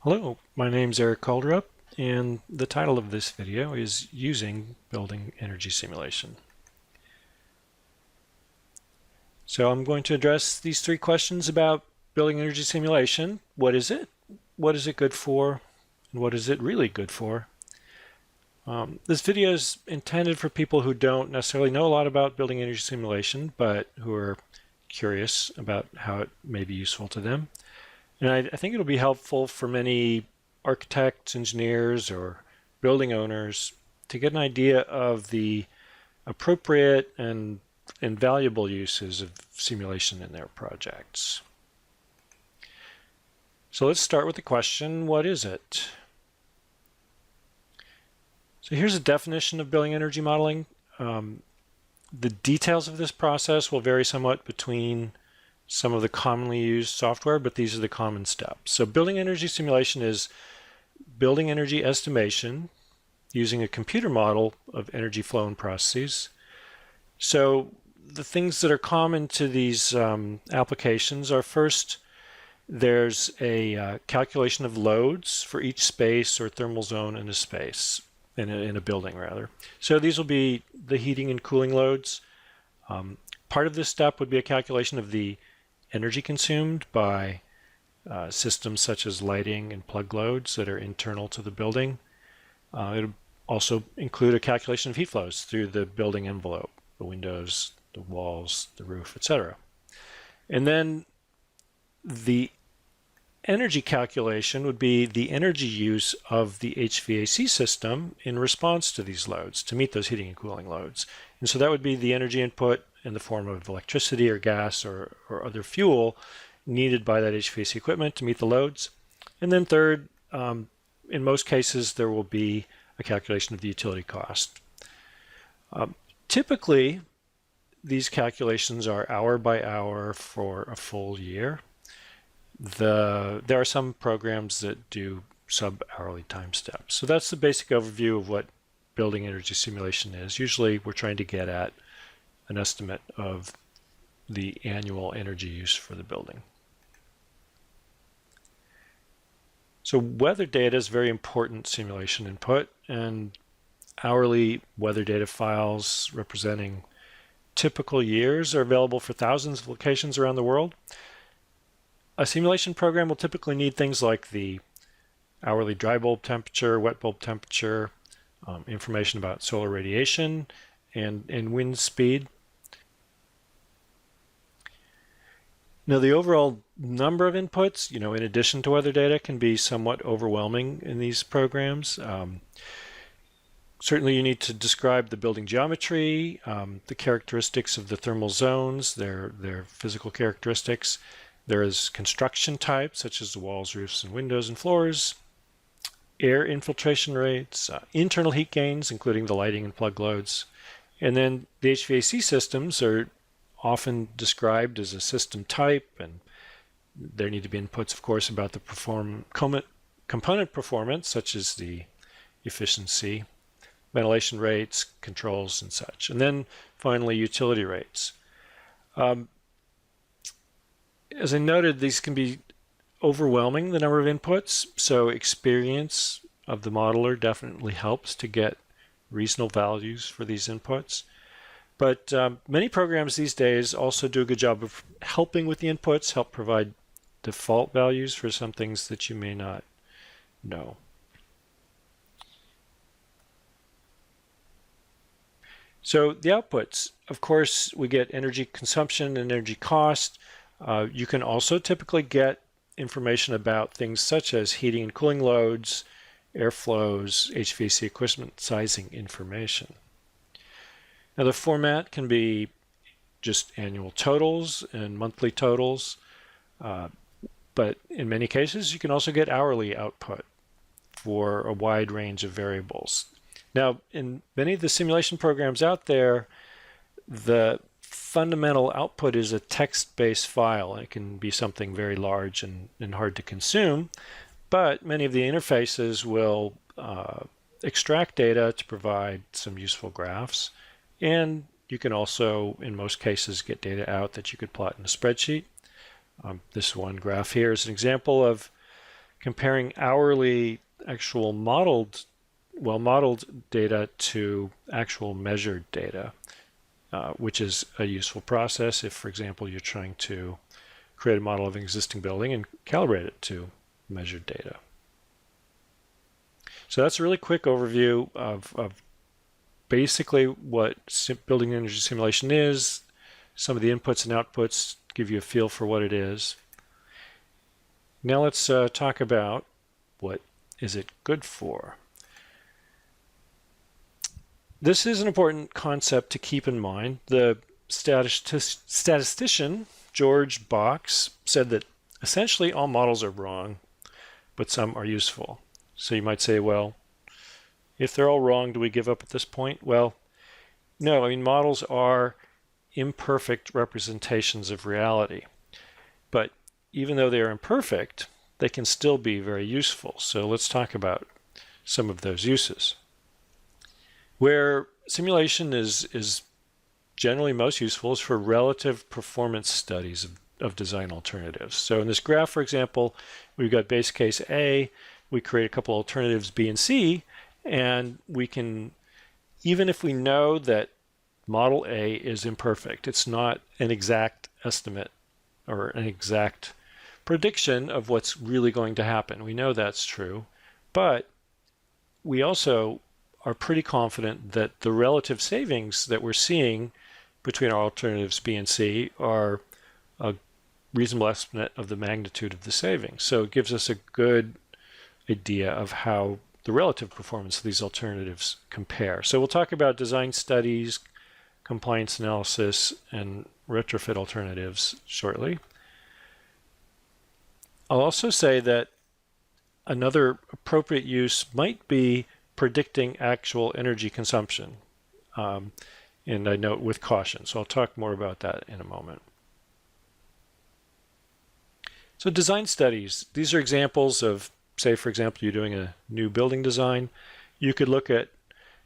Hello, my name's Erik Kolderup, and the title of this video is Using Building Energy Simulation. So I'm going to address these three questions about building energy simulation. What is it? What is it good for? And what is it really good for? This video is intended for people who don't necessarily know a lot about building energy simulation, but who are curious about how it may be useful to them. And I think it'll be helpful for many architects, engineers, or building owners to get an idea of the appropriate and valuable uses of simulation in their projects. So let's start with the question, what is it? So here's a definition of building energy modeling. The details of this process will vary somewhat between some of the commonly used software, but these are the common steps. So building energy simulation is building energy estimation using a computer model of energy flow and processes. So the things that are common to these applications are, first, there's a calculation of loads for each space or thermal zone in a space, in a building rather. So these will be the heating and cooling loads. Part of this step would be a calculation of the energy consumed by systems such as lighting and plug loads that are internal to the building. It'll also include a calculation of heat flows through the building envelope, the windows, the walls, the roof, etc. And then the energy calculation would be the energy use of the HVAC system in response to these loads to meet those heating and cooling loads. And so that would be the energy input in the form of electricity or gas or other fuel needed by that HVAC equipment to meet the loads. And then third, in most cases, there will be a calculation of the utility cost. Typically, these calculations are hour by hour for a full year. There are some programs that do sub-hourly time steps. So that's the basic overview of what building energy simulation is. Usually we're trying to get at an estimate of the annual energy use for the building. So weather data is very important simulation input, and hourly weather data files representing typical years are available for thousands of locations around the world. A simulation program will typically need things like the hourly dry bulb temperature, wet bulb temperature, information about solar radiation, and wind speed. Now, the overall number of inputs, in addition to weather data, can be somewhat overwhelming in these programs. Certainly, you need to describe the building geometry, the characteristics of the thermal zones, their physical characteristics. There is construction types, such as the walls, roofs, and windows and floors, air infiltration rates, internal heat gains, including the lighting and plug loads. And then the HVAC systems are often described as a system type, and there need to be inputs, of course, about the component performance, such as the efficiency, ventilation rates, controls, and such. And then finally, utility rates. As I noted, these can be overwhelming, the number of inputs, so experience of the modeler definitely helps to get reasonable values for these inputs. But many programs these days also do a good job of helping with the inputs, help provide default values for some things that you may not know. So the outputs, of course, we get energy consumption and energy cost. You can also typically get information about things such as heating and cooling loads, airflows, HVAC equipment sizing information. Now, the format can be just annual totals and monthly totals, but in many cases, you can also get hourly output for a wide range of variables. Now, in many of the simulation programs out there, the fundamental output is a text-based file. It can be something very large and hard to consume, but many of the interfaces will extract data to provide some useful graphs. And you can also, in most cases, get data out that you could plot in a spreadsheet. This one graph here is an example of comparing hourly actual modeled data to actual measured data, which is a useful process if, for example, you're trying to create a model of an existing building and calibrate it to measured data. So that's a really quick overview of basically what building energy simulation is, some of the inputs and outputs, give you a feel for what it is. Now let's talk about what is it good for. This is an important concept to keep in mind. The statistician George Box said that essentially all models are wrong, but some are useful. So you might say, well, if they're all wrong, do we give up at this point? Well, no, I mean, models are imperfect representations of reality. But even though they are imperfect, they can still be very useful. So let's talk about some of those uses. Where simulation is generally most useful is for relative performance studies of design alternatives. So in this graph, for example, we've got base case A, we create a couple alternatives B and C, and we can, even if we know that model A is imperfect, it's not an exact estimate or an exact prediction of what's really going to happen. We know that's true, but we also are pretty confident that the relative savings that we're seeing between our alternatives B and C are a reasonable estimate of the magnitude of the savings. So it gives us a good idea of how the relative performance of these alternatives compare. So we'll talk about design studies, compliance analysis, and retrofit alternatives shortly. I'll also say that another appropriate use might be predicting actual energy consumption. And I note with caution, so I'll talk more about that in a moment. So design studies, these are examples of, say, for example, you're doing a new building design. You could look at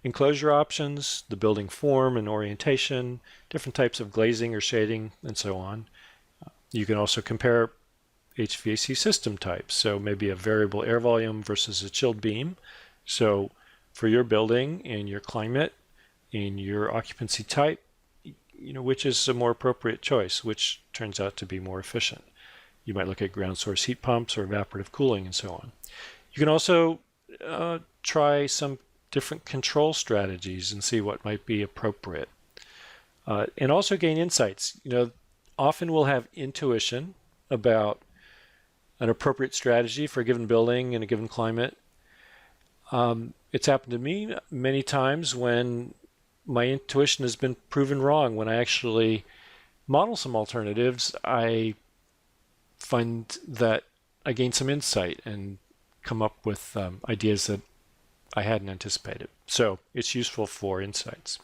enclosure options, the building form and orientation, different types of glazing or shading, and so on. You can also compare HVAC system types, so maybe a variable air volume versus a chilled beam. So for your building and your climate and your occupancy type, which is a more appropriate choice, which turns out to be more efficient. You might look at ground source heat pumps or evaporative cooling and so on. You can also try some different control strategies and see what might be appropriate. And also gain insights. Often we'll have intuition about an appropriate strategy for a given building in a given climate. It's happened to me many times when my intuition has been proven wrong. When I actually model some alternatives, I find that I gain some insight and come up with ideas that I hadn't anticipated. So it's useful for insights.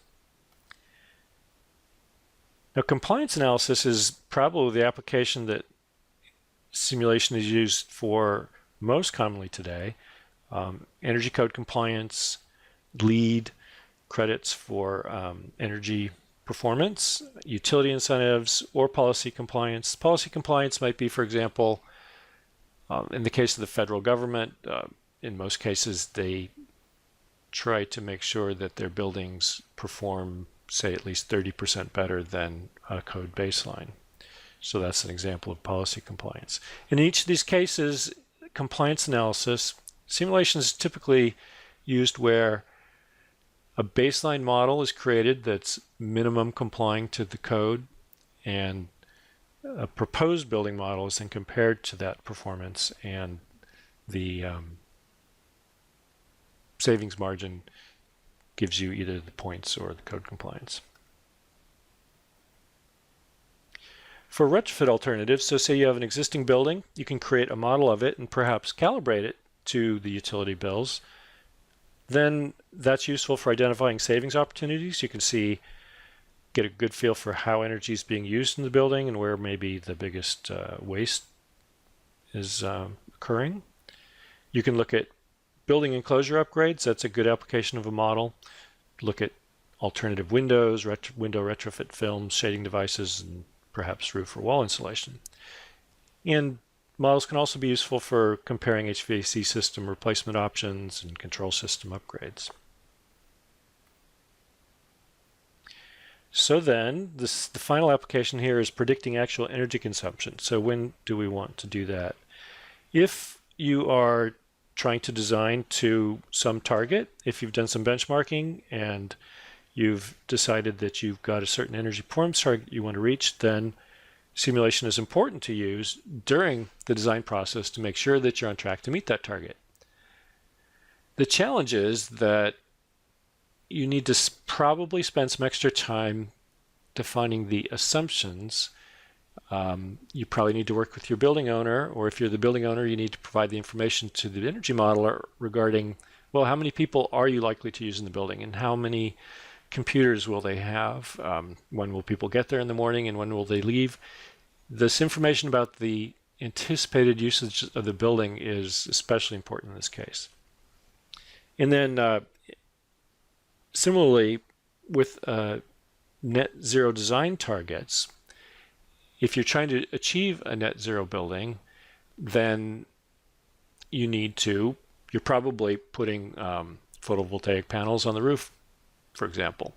Now, compliance analysis is probably the application that simulation is used for most commonly today. Energy code compliance, LEED, credits for energy performance, utility incentives, or policy compliance. Policy compliance might be, for example, in the case of the federal government, in most cases they try to make sure that their buildings perform, say, at least 30% better than a code baseline. So that's an example of policy compliance. In each of these cases, compliance analysis, simulation is typically used where a baseline model is created that's minimum complying to the code, and a proposed building model is then compared to that performance, and the savings margin gives you either the points or the code compliance. For retrofit alternatives, so say you have an existing building, you can create a model of it and perhaps calibrate it to the utility bills. Then that's useful for identifying savings opportunities. You can get a good feel for how energy is being used in the building and where maybe the biggest waste is occurring. You can look at building enclosure upgrades. That's a good application of a model. Look at alternative windows, window retrofit films, shading devices, and perhaps roof or wall insulation. And models can also be useful for comparing HVAC system replacement options and control system upgrades. So then, the final application here is predicting actual energy consumption. So when do we want to do that? If you are trying to design to some target, if you've done some benchmarking and you've decided that you've got a certain energy performance target you want to reach, then simulation is important to use during the design process to make sure that you're on track to meet that target. The challenge is that you need to probably spend some extra time defining the assumptions. You probably need to work with your building owner, or if you're the building owner, you need to provide the information to the energy modeler regarding, well, how many people are you likely to use in the building, and how many computers will they have? When will people get there in the morning, and when will they leave? This information about the anticipated usage of the building is especially important in this case. And then similarly, with net zero design targets, if you're trying to achieve a net zero building, then you're probably putting photovoltaic panels on the roof, for example.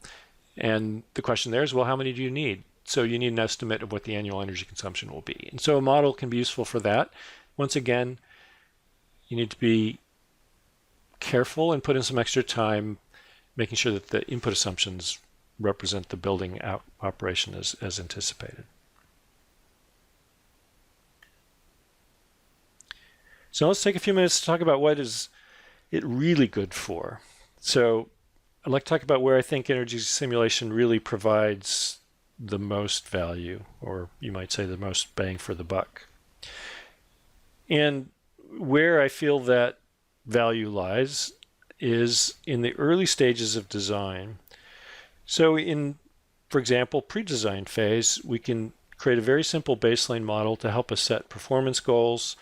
And the question there is, well, how many do you need? So you need an estimate of what the annual energy consumption will be. And so a model can be useful for that. Once again, you need to be careful and put in some extra time making sure that the input assumptions represent the building operation as anticipated. So let's take a few minutes to talk about what is it really good for. So I'd like to talk about where I think energy simulation really provides the most value, or you might say the most bang for the buck. And where I feel that value lies is in the early stages of design. So in, for example, pre-design phase, we can create a very simple baseline model to help us set performance goals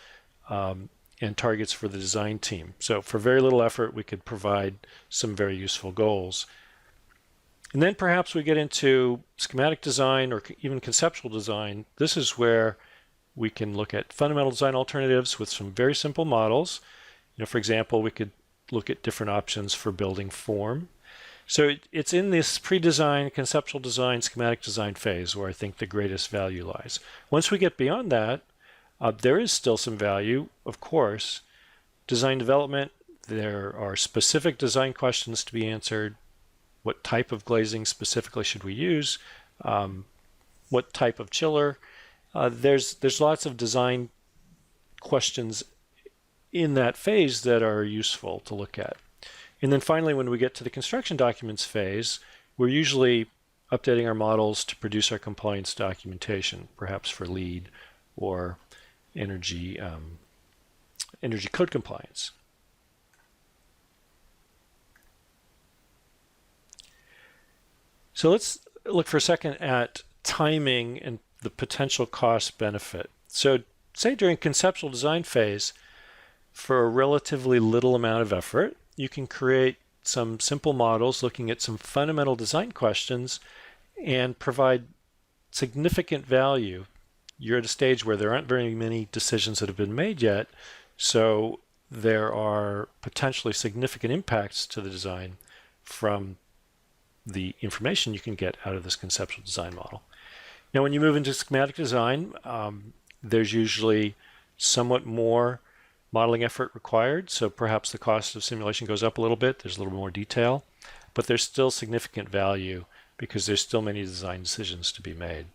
and targets for the design team. So for very little effort, we could provide some very useful goals. And then perhaps we get into schematic design or even conceptual design. This is where we can look at fundamental design alternatives with some very simple models. For example, we could look at different options for building form. So it's in this pre-design, conceptual design, schematic design phase where I think the greatest value lies. Once we get beyond that, there is still some value, of course. Design development, there are specific design questions to be answered. What type of glazing specifically should we use? What type of chiller? There's lots of design questions in that phase that are useful to look at. And then finally, when we get to the construction documents phase, we're usually updating our models to produce our compliance documentation, perhaps for LEED or energy code compliance. So let's look for a second at timing and the potential cost benefit. So say during conceptual design phase, for a relatively little amount of effort, you can create some simple models looking at some fundamental design questions and provide significant value. You're at a stage where there aren't very many decisions that have been made yet, so there are potentially significant impacts to the design from the information you can get out of this conceptual design model. Now, when you move into schematic design, there's usually somewhat more modeling effort required, so perhaps the cost of simulation goes up a little bit. There's a little more detail, but there's still significant value because there's still many design decisions to be made.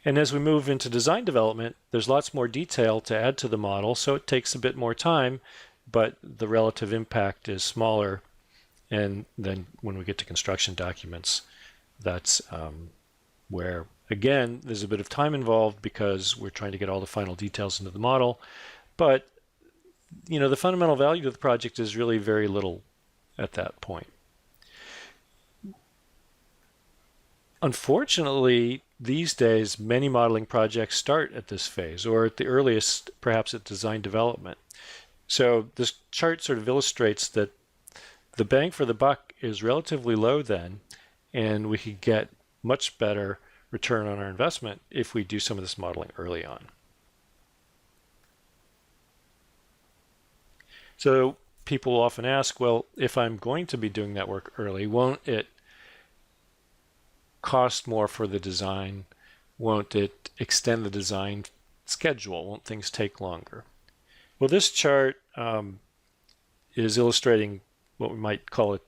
And as we move into design development, there's lots more detail to add to the model, so it takes a bit more time, but the relative impact is smaller. And then when we get to construction documents, that's where, again, there's a bit of time involved because we're trying to get all the final details into the model. But the fundamental value of the project is really very little at that point. Unfortunately, these days, many modeling projects start at this phase, or at the earliest, perhaps at design development. So this chart sort of illustrates that the bang for the buck is relatively low then, and we could get much better return on our investment if we do some of this modeling early on. So people will often ask, well, if I'm going to be doing that work early, won't it cost more for the design? Won't it extend the design schedule? Won't things take longer? Well, this chart is illustrating what we might call a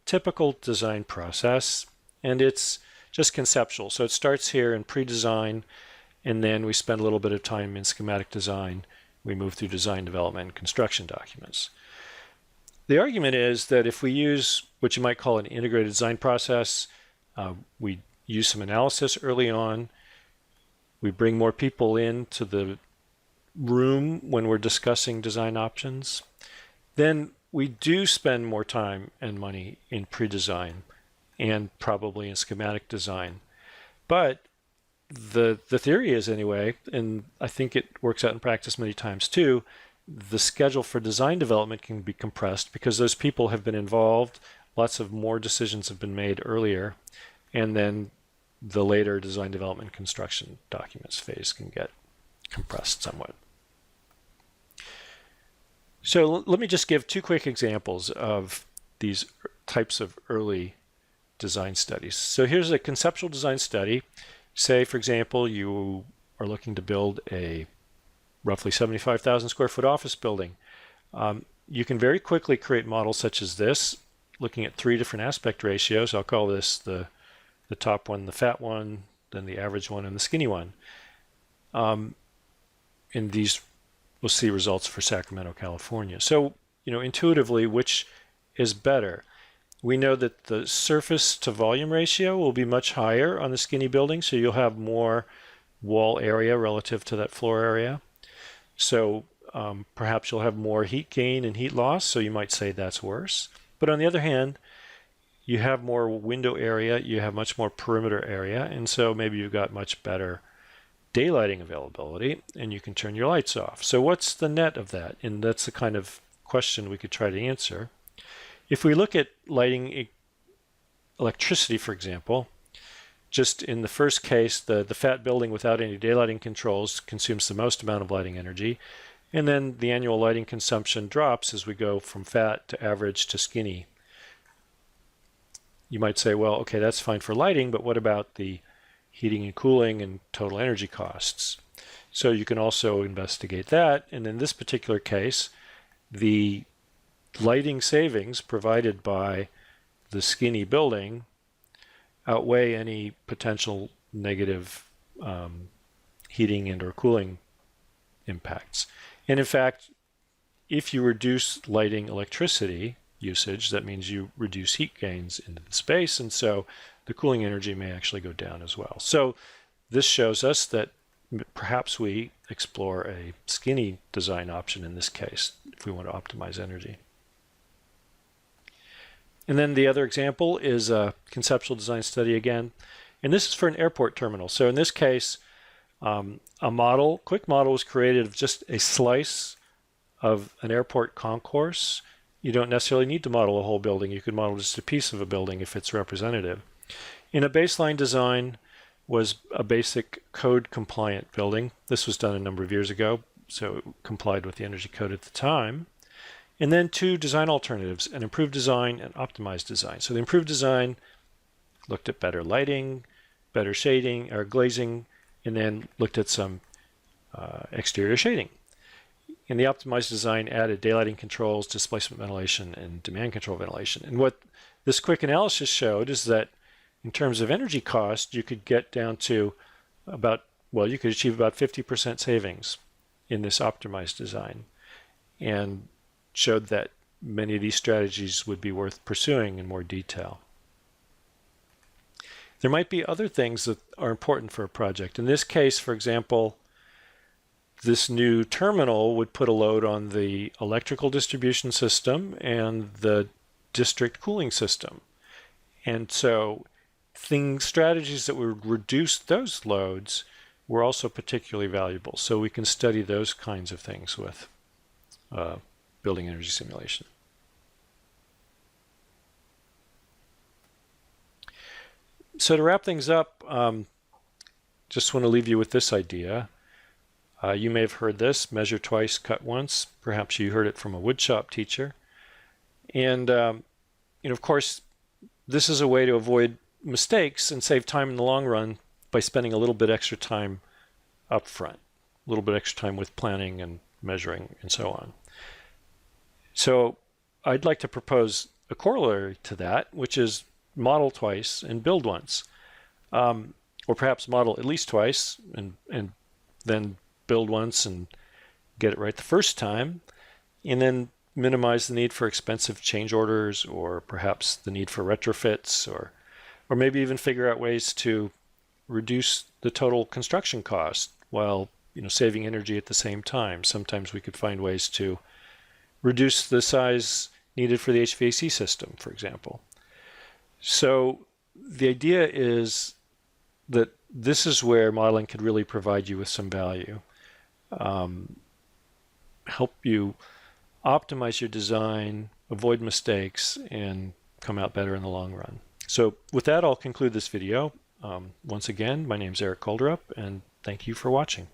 typical design process, and it's just conceptual. So it starts here in pre-design, and then we spend a little bit of time in schematic design. We move through design development and construction documents. The argument is that if we use what you might call an integrated design process, we use some analysis early on, we bring more people into the room when we're discussing design options, then we do spend more time and money in pre-design and probably in schematic design. But the theory is anyway, and I think it works out in practice many times too, the schedule for design development can be compressed because those people have been involved, lots of more decisions have been made earlier, and then the later design development construction documents phase can get compressed somewhat. So let me just give two quick examples of these types of early design studies. So here's a conceptual design study. Say, for example, you are looking to build a roughly 75,000 square foot office building. You can very quickly create models such as this, looking at three different aspect ratios. I'll call this the top one, the fat one, then the average one, and the skinny one. And these we'll see results for Sacramento, California. So, intuitively, which is better? We know that the surface to volume ratio will be much higher on the skinny building, so you'll have more wall area relative to that floor area. So perhaps you'll have more heat gain and heat loss, so you might say that's worse. But on the other hand, you have more window area, you have much more perimeter area, and so maybe you've got much better daylighting availability, and you can turn your lights off. So what's the net of that? And that's the kind of question we could try to answer. If we look at lighting electricity, for example, just in the first case, the fat building without any daylighting controls consumes the most amount of lighting energy, and then the annual lighting consumption drops as we go from fat to average to skinny. You might say, well, okay, that's fine for lighting, but what about the heating and cooling and total energy costs? So you can also investigate that. And in this particular case, the lighting savings provided by the skinny building outweigh any potential negative heating and or cooling impacts. And in fact, if you reduce lighting electricity usage, that means you reduce heat gains into the space, and so the cooling energy may actually go down as well. So this shows us that perhaps we explore a skinny design option in this case if we want to optimize energy. And then the other example is a conceptual design study again, and this is for an airport terminal. So in this case, a quick model was created of just a slice of an airport concourse. You don't necessarily need to model a whole building. You could model just a piece of a building if it's representative. In a baseline design was a basic code compliant building. This was done a number of years ago, so it complied with the energy code at the time. And then two design alternatives, an improved design and optimized design. So the improved design looked at better lighting, better shading or glazing, and then looked at some exterior shading. And the optimized design added daylighting controls, displacement ventilation, and demand control ventilation. And what this quick analysis showed is that in terms of energy cost, you could get down to you could achieve about 50% savings in this optimized design, and showed that many of these strategies would be worth pursuing in more detail. There might be other things that are important for a project. In this case, for example, this new terminal would put a load on the electrical distribution system and the district cooling system. And so strategies that would reduce those loads were also particularly valuable. So we can study those kinds of things with building energy simulation. So to wrap things up, just want to leave you with this idea. You may have heard this, measure twice, cut once. Perhaps you heard it from a woodshop teacher. And of course, this is a way to avoid mistakes and save time in the long run by spending a little bit extra time up front, a little bit extra time with planning and measuring and so on. So I'd like to propose a corollary to that, which is model twice and build once. Or perhaps model at least twice and then build once and get it right the first time, and then minimize the need for expensive change orders, or perhaps the need for retrofits, or maybe even figure out ways to reduce the total construction cost while saving energy at the same time. Sometimes we could find ways to reduce the size needed for the HVAC system, for example. So the idea is that this is where modeling could really provide you with some value, help you optimize your design, avoid mistakes, and come out better in the long run. So with that, I'll conclude this video. Once again, my name is Erik Kolderup, and thank you for watching.